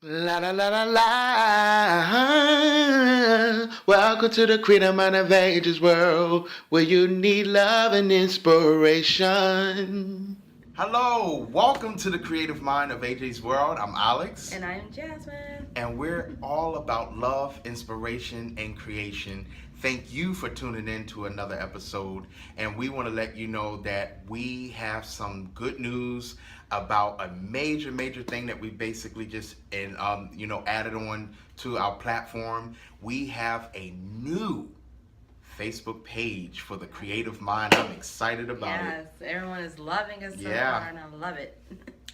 La la la la la. Welcome to the Creative Mind of Ages world, where you need love and inspiration. Hello, welcome to the Creative Mind of AJ's World. I'm Alex. And I am Jaz'min. And we're all about love, inspiration, and creation. Thank you for tuning in to another episode. And we want to let you know that we have some good news about a major thing that we basically just added on to our platform. We have a new Facebook page for the Creative Mind. I'm excited about it. Yes, everyone is loving us so Yeah. far, and I love it.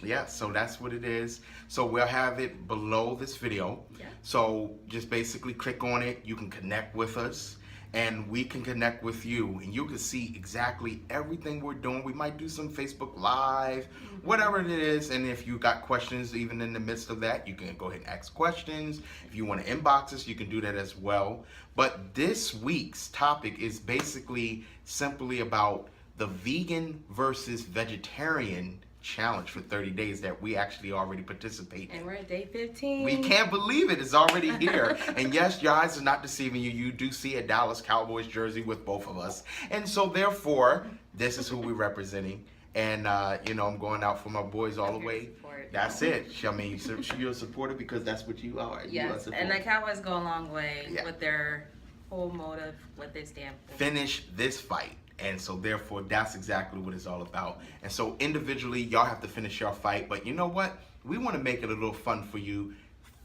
Yeah, so that's what it is. So we'll have it below this video. Yeah. So just basically click on it. You can connect with us and we can connect with you. And you can see exactly everything we're doing. We might do some Facebook Live, whatever it is. And if you got questions even in the midst of that, you can go ahead and ask questions. If you want to inbox us, you can do that as well. But this week's topic is basically simply about the vegan versus vegetarian challenge for 30 days that we actually already participate in. And we're at day 15. We can't believe it. It's already here. And yes, your eyes are not deceiving you. You do see a Dallas Cowboys jersey with both of us. And so therefore, this is who we're representing. And, I'm going out for my boys all the way. That's it. I mean, you're a supporter because that's what you are. Yes, and the Cowboys go a long way with their whole motive, what they stand for. Finish this fight. And so therefore, that's exactly what it's all about. And so individually, y'all have to finish your fight. But you know what? We want to make it a little fun for you.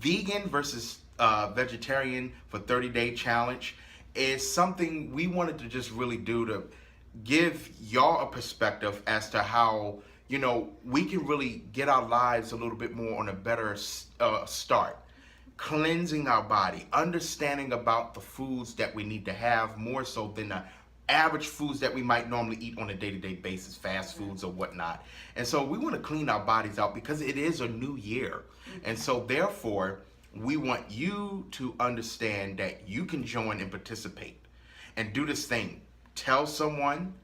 Vegan versus vegetarian for 30-day challenge is something we wanted to just really do to give y'all a perspective as to how, we can really get our lives a little bit more on a better start. Cleansing our body, understanding about the foods that we need to have more so than the average foods that we might normally eat on a day-to-day basis, fast foods or whatnot. And so we want to clean our bodies out because it is a new year. And so therefore, we want you to understand that you can join and participate and do this thing. Tell someone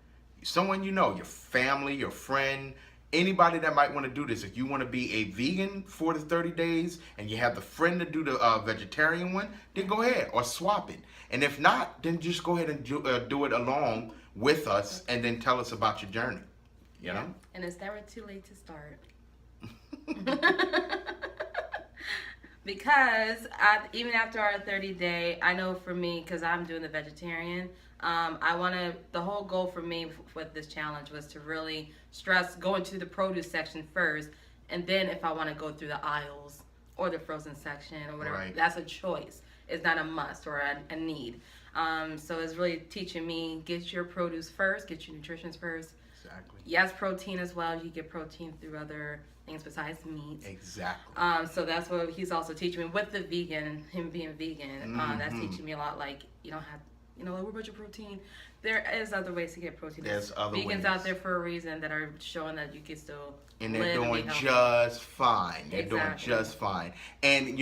you know, your family, your friend, anybody that might want to do this. If you want to be a vegan for the 30 days and you have the friend to do the vegetarian one, then go ahead or swap it. And if not, then just go ahead and do it along with us and then tell us about your journey. You know? And it's never too late to start. Because even after our 30-day, I know for me, because I'm doing the vegetarian, the whole goal for me with this challenge was to really stress going to the produce section first, and then if I want to go through the aisles or the frozen section or whatever, that's a choice. It's not a must or a need. So it's really teaching me, get your produce first, get your nutrition first. Exactly. Yes, protein as well. You get protein through other things besides meat. Exactly. So that's what he's also teaching me with the vegan, him being vegan. That's teaching me a lot. Like, you don't have, what about your protein? There is other ways to get protein. There's other vegans ways out there for a reason that are showing that you can still and they're live doing and be just fine. They're doing Exactly. just fine. And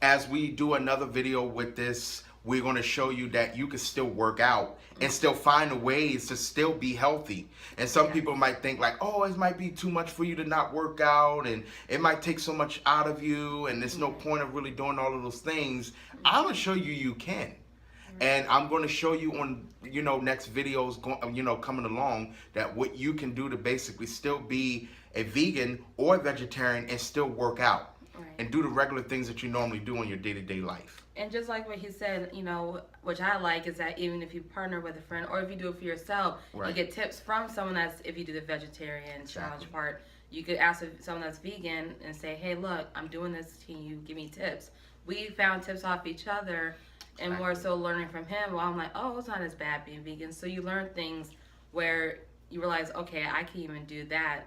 as we do another video with this, we're going to show you that you can still work out and still find ways to still be healthy. And some people might think like, oh, it might be too much for you to not work out and it might take so much out of you and there's no point of really doing all of those things. I'm going to show you can. And I'm going to show you on, next videos, coming along, that what you can do to basically still be a vegan or a vegetarian and still work out and do the regular things that you normally do in your day-to-day life. And just like what he said, which I like, is that even if you partner with a friend or if you do it for yourself, you get tips from someone that's, if you do the vegetarian challenge part, you could ask someone that's vegan and say, hey, look, I'm doing this. Can you give me tips? We found tips off each other. And more so learning from him, well, I'm like, oh, it's not as bad being vegan. So you learn things where you realize, okay, I can even do that,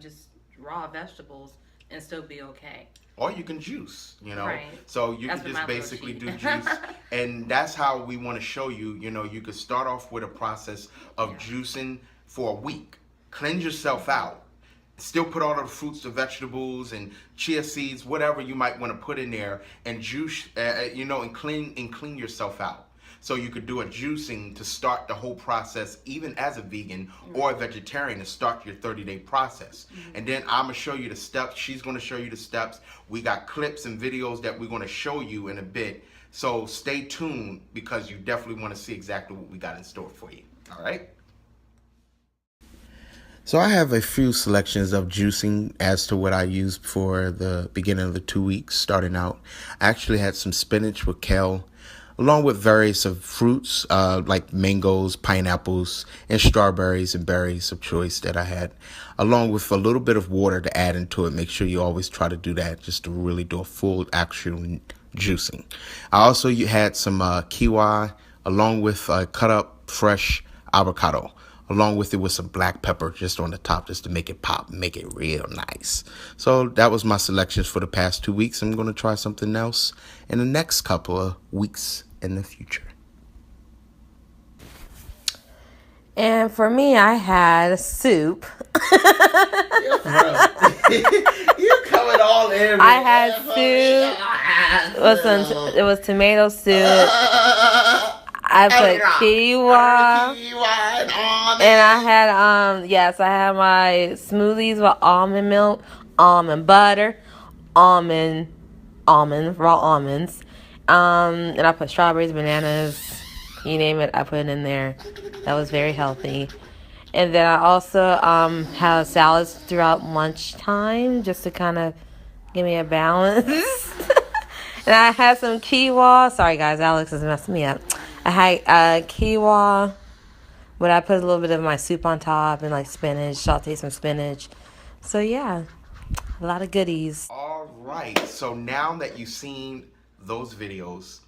just raw vegetables and still be okay. Or you can juice, Right. So you can just basically do juice. And that's how we want to show you, you could start off with a process of juicing for a week. Cleanse yourself out. Still put all of the fruits, the vegetables, and chia seeds, whatever you might want to put in there, and juice, and clean yourself out. So you could do a juicing to start the whole process, even as a vegan or a vegetarian, to start your 30-day process. And then I'm going to show you the steps. She's going to show you the steps. We got clips and videos that we're going to show you in a bit. So stay tuned, because you definitely want to see exactly what we got in store for you. All right? So I have a few selections of juicing as to what I used for the beginning of the 2 weeks starting out. I actually had some spinach with kale, along with various of fruits like mangoes, pineapples, and strawberries and berries of choice that I had, along with a little bit of water to add into it. Make sure you always try to do that, just to really do a full actual juicing. I also had some kiwi, along with cut up fresh avocado, along with it with some black pepper just on the top, just to make it pop, make it real nice. So that was my selections for the past 2 weeks. I'm going to try something else in the next couple of weeks in the future. And for me, I had soup. You coming all in. I had soup. It was tomato soup. I put quinoa, and I had I had my smoothies with almond milk, almond butter, raw almonds, and I put strawberries, bananas, you name it, I put it in there. That was very healthy. And then I also had salads throughout lunchtime, just to kind of give me a balance. And I had some quinoa. Sorry guys, Alex is messing me up. I had quinoa, but I put a little bit of my soup on top, and like spinach, saute some spinach. So yeah, a lot of goodies. All right. So now that you've seen those videos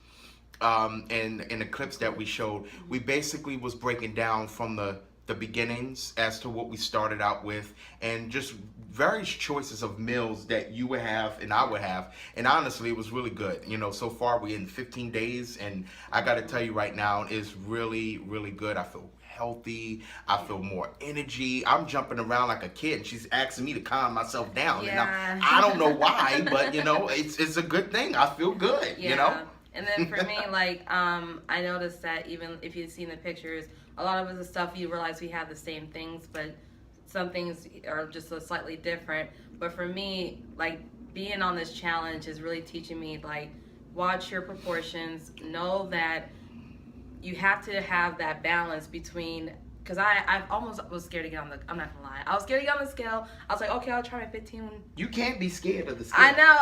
and the clips that we showed, we basically was breaking down from the beginnings as to what we started out with, and just various choices of meals that you would have and I would have. And honestly, it was really good. You know, so far we're in 15 days, and I got to tell you right now, it's really, really good. I feel healthy. I feel more energy. I'm jumping around like a kid, and she's asking me to calm myself down. Yeah. And I don't know why, but you know, it's a good thing. I feel good, yeah. you know? And then for me, like, I noticed that even if you've seen the pictures, a lot of the stuff you realize we have the same things, but some things are just so slightly different. But for me, like, being on this challenge is really teaching me, like, watch your proportions, know that you have to have that balance between, because I almost was scared to get on the, I'm not gonna lie, I was scared to get on the scale. I was like, okay, I'll try my 15. You can't be scared of the scale. I know.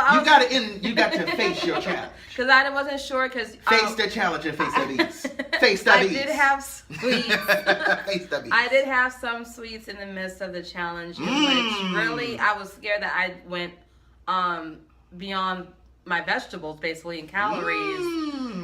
You got to face your challenge. Because I wasn't sure, because face the challenge and face the beats. Face the beats. I did have sweets. Face the beats. I did have some sweets in the midst of the challenge, which really, I was scared that I went beyond my vegetables, basically, in calories.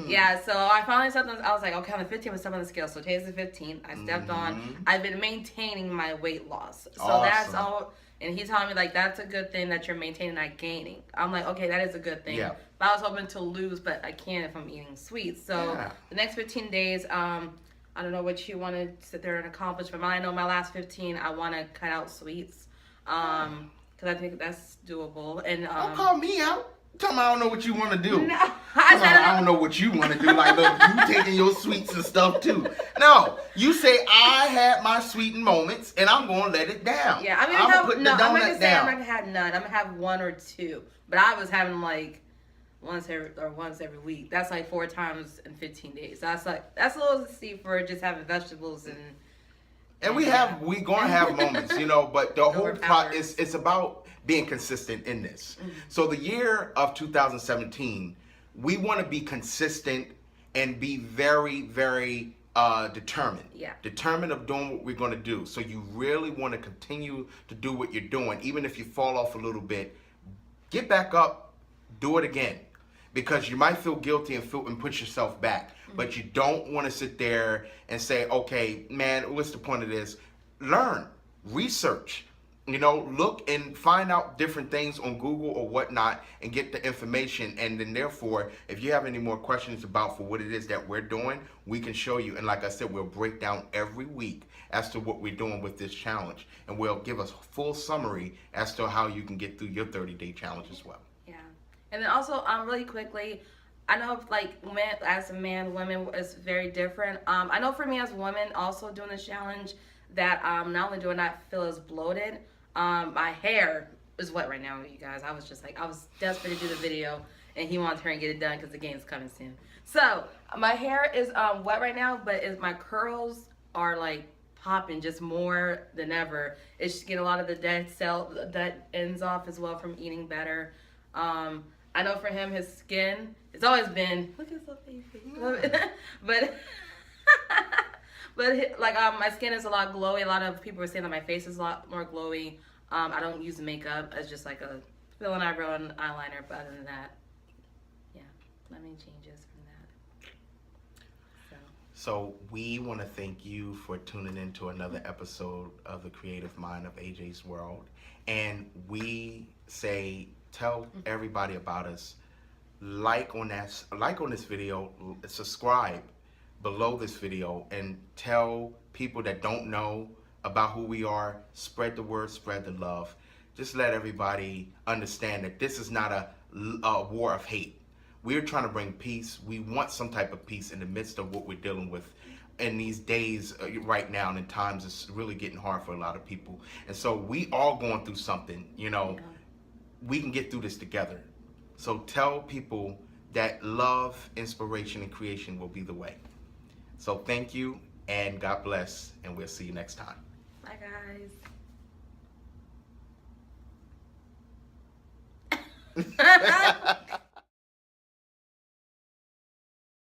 Yeah, so I finally stepped on, I was like, okay, on the 15th, I step on the scale. So today's the 15th. I stepped on. I've been maintaining my weight loss. So that's all. And he told me, like, that's a good thing that you're maintaining, not gaining. I'm like, okay, that is a good thing. Yeah. But I was hoping to lose, but I can't if I'm eating sweets. So the next 15 days, I don't know what you want to sit there and accomplish, but I know my last 15, I want to cut out sweets. Because I think that's doable. And don't call me out. Tell me I don't know what you want to do. No, I don't know what you want to do. Like, look, you taking your sweets and stuff too. No, you say I had my sweeting moments and I'm gonna let it down. Yeah, I'm not gonna say I'm not gonna have none. I'm gonna have one or two. But I was having like once every week. That's like 4 times in 15 days. So that's a little steep for just having vegetables and we gonna have moments, you know. But the whole process, it's about being consistent in this. So the year of 2017, we want to be consistent and be very, very determined. Yeah. Determined of doing what we're going to do. So you really want to continue to do what you're doing. Even if you fall off a little bit, get back up, do it again. Because you might feel guilty and push yourself back. But you don't want to sit there and say, okay, man, what's the point of this? Learn, research. You know, look and find out different things on Google or whatnot and get the information. And then therefore, if you have any more questions about for what it is that we're doing, we can show you. And like I said, we'll break down every week as to what we're doing with this challenge. And we'll give us a full summary as to how you can get through your 30-day challenge as well. Yeah. And then also, really quickly, I know like men, as a man, women is very different. I know for me as a woman, also doing this challenge, that not only do I not feel as bloated, my hair is wet right now, you guys. I was just like, I was desperate to do the video, and he wanted to hurry and get it done because the game's coming soon. So my hair is wet right now, but my curls are like popping just more than ever. It's just getting a lot of the dead ends off as well from eating better. I know for him, his skin, it's always been, look at his little baby. but like my skin is a lot glowy. A lot of people are saying that my face is a lot more glowy. I don't use makeup. It's just like a fill an eyebrow and eyeliner. But other than that, yeah, not many changes from that. So we want to thank you for tuning in to another episode of The Creative Mind of AJ's World. And we say, tell everybody about us. Like on this video, subscribe below this video, and tell people that don't know about who we are. Spread the word, spread the love. Just let everybody understand that this is not a war of hate. We're trying to bring peace. We want some type of peace in the midst of what we're dealing with in these days right now, and in times it's really getting hard for a lot of people. And so we all going through something, you know. Yeah. We can get through this together. So tell people that love, inspiration, and creation will be the way. So thank you, and God bless, and we'll see you next time. Bye, guys.